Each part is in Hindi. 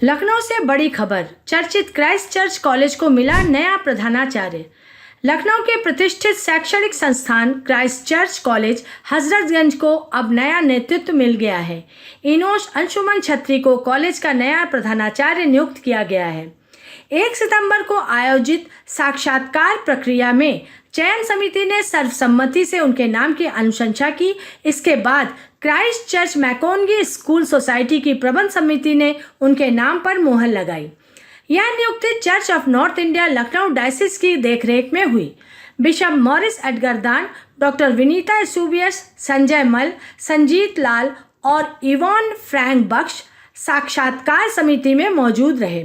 लखनऊ से बड़ी खबर, चर्चित क्राइस्ट चर्च कॉलेज को मिला नया प्रधानाचार्य। लखनऊ के प्रतिष्ठित शैक्षणिक संस्थान क्राइस्ट चर्च कॉलेज हजरतगंज को अब नया नेतृत्व मिल गया है। इनोश अंशुमन छत्री को कॉलेज का नया प्रधानाचार्य नियुक्त किया गया है। 1 सितंबर को आयोजित साक्षात्कार प्रक्रिया में चयन समिति ने सर्वसम्मति से उनके नाम की अनुशंसा की। इसके बाद क्राइस्ट चर्च मैकोनगी स्कूल सोसाइटी की प्रबंध समिति ने उनके नाम पर मोहर लगाई। यह नियुक्ति church of north India Lucknow diocese की देखरेख में हुई। Bishop Morris Edgardan, doctor Vinita Eusebius, Sanjay Mal, Sanjeet लाल और इवॉन फ्रैंक बख्श साक्षात्कार समिति में मौजूद रहे।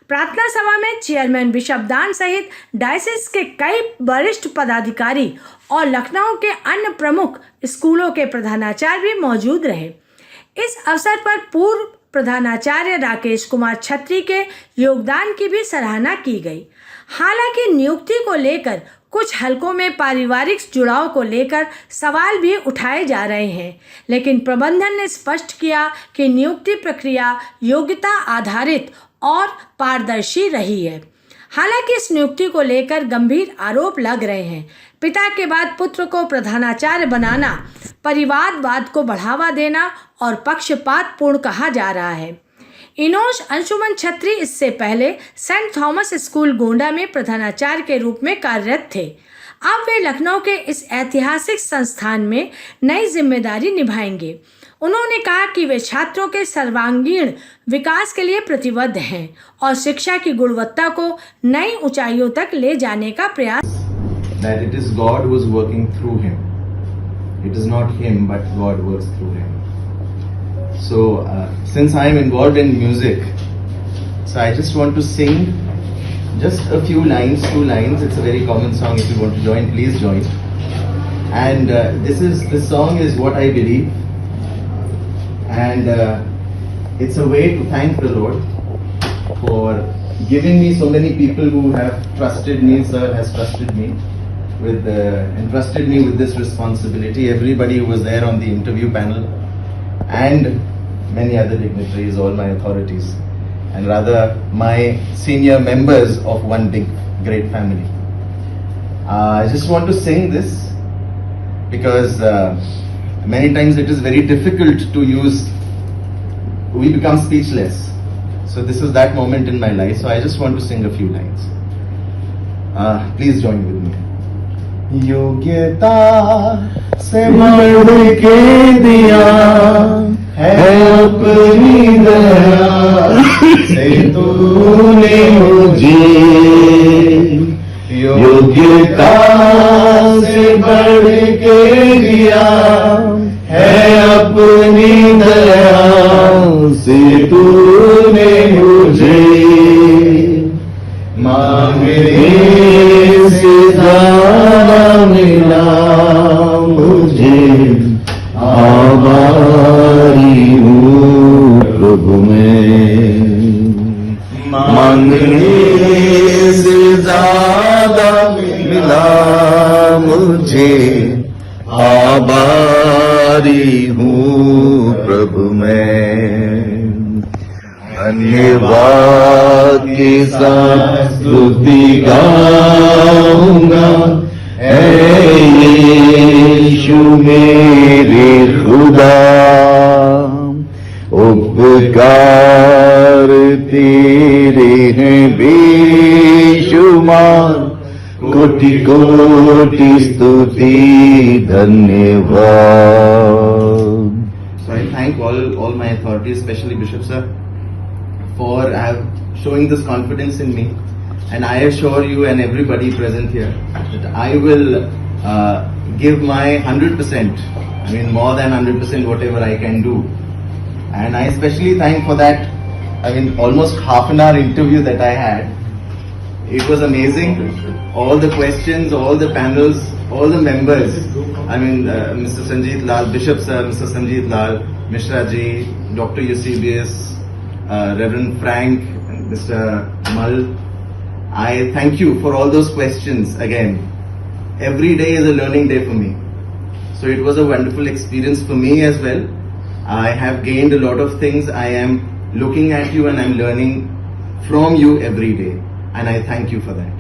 प्रार्थना सभा में चेयरमैन बिशप दान सहित डायसिस के कई वरिष्ठ पदाधिकारी और लखनऊ के अन्य प्रमुख स्कूलों के प्रधानाचार्य भी मौजूद रहे। इस अवसर पर पूर्व प्रधानाचार्य राकेश कुमार छत्री के योगदान की भी सराहना की गई। हालांकि नियुक्ति को लेकर कुछ हलकों में पारिवारिक जुड़ाव को लेकर सवाल भी उठाए जा रहे हैं, लेकिन प्रबंधन ने स्पष्ट किया कि नियुक्ति प्रक्रिया योग्यता आधारित और पारदर्शी रही है। हालांकि इस नियुक्ति को लेकर गंभीर आरोप लग रहे हैं। पिता के बाद पुत्र को प्रधानाचार्य बनाना परिवारवाद को बढ़ावा देना और पक्षपात पूर्ण कहा जा रहा है। इनोश अंशुमन छत्री इससे पहले सेंट थॉमस स्कूल गोंडा में प्रधानाचार्य के रूप में कार्यरत थे। अब वे लखनऊ के इस ऐतिहासिक संस्थान में नई जिम्मेदारी निभाएंगे। उन्होंने कहा कि वे छात्रों के सर्वांगीण विकास के लिए प्रतिबद्ध हैं और शिक्षा की गुणवत्ता को नई ऊंचाइयों तक ले जाने का प्रयास। That it is God who is working through him. It is not him, but God works through him. So, since I am involved in music, so I just want to sing just a few lines, 2 lines. It's a very common song. If you want to join, please join. And this song is What I Believe. And it's a way to thank the Lord for giving me so many people who have trusted me. Sir has trusted me with entrusted me with this responsibility. Everybody who was there on the interview panel and many other dignitaries, all my authorities, and rather my senior members of one big great family. I just want to sing this because many times it is very difficult to use, we become speechless. So this is that moment in my life. So I just want to sing a few lines. Please join with me. योग्यता से बढ़ के दिया है अपनी दया से तूने मुझे, योग्यता से बढ़ के दिया है अपनी दया से तूने मुझे, मांगने से ज़्यादा मिला मुझे, आभारी हूँ प्रभु मैं, मांगने से ज़्यादा मिला मुझे, आभारी हूँ प्रभु मैं, धन्यवाद के साथ स्तुति गाऊंगा, ऐ यीशु मेरे खुदा, उपकार तेरे हैं बेशुमार, कोटि कोटि स्तुति धन्यवाद। So I thank all my authorities, especially Bishop Sir, for showing this confidence in me, and I assure you and everybody present here that I will give my 100%, I mean more than 100% whatever I can do. And I especially thank for that, I mean almost half an hour interview that I had. It was amazing. All the questions, all the panels, all the members, I mean Mr. Sanjeet Lal, Bishop Sir, Mr. Sanjeet Lal, Mishra Ji, Dr. Eusebius, Reverend Frank, and Mr. Mal, I thank you for all those questions again. Every day is a learning day for me. So it was a wonderful experience for me as well. I have gained a lot of things. I am looking at you and I'm learning from you every day, and I thank you for that.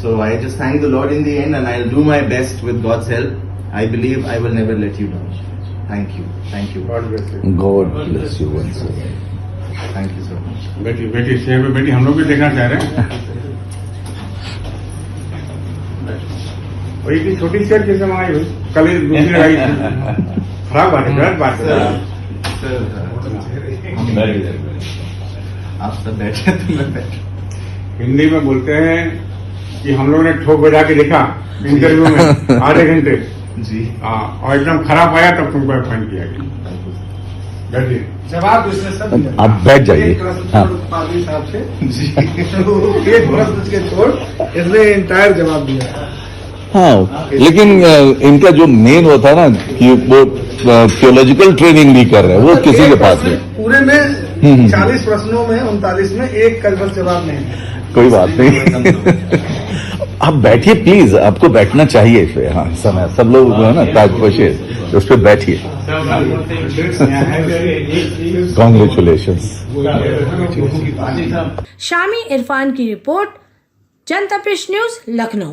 So I just thank the Lord in the end, and I'll do my best with God's help. I believe I will never let you down. Thank you. Thank you. God bless you. God bless you once again. Thank you so much. बेटी बेटी सेव बेटी हम लोग भी देखना चाह रहे हैं और ये छोटी शर्ट कैसे मंगाई भाई कल ही दूसरी लगाई थी खराब बात है गलत बात है Sir, आप सब बैठे तो मैं बैठा हिंदी में बोलते हैं कि हम लोगों ने ठोक बजा के देखा इंटरव्यू में आधे घंटे जी। हाँ और एकदम खराब आया तब तुमको अपॉइंट किया गया बैठिए जवाब दूसरे सब आप बैठ जाइए। हाँ। पादी साहब से जी। एक प्रश्न के छोड़ इसने इंटायर जवाब दिया। हाँ लेकिन इनका जो मेन होता है ना कि वो थियोलॉजिकल ट्रेनिंग भी कर रहे हैं वो किसी के पास नहीं। पूरे में 40 प्रश्नों में 39 में एक का बस जवाब नहीं है। कोई बात नहीं आप बैठिए प्लीज, आपको बैठना चाहिए इस पे। हाँ समय सब लोग जो है ना ताजपोशी उस पर बैठिए। कॉन्ग्रेचुलेशन। शामी इरफान की रिपोर्ट, जनतपिश न्यूज, लखनऊ।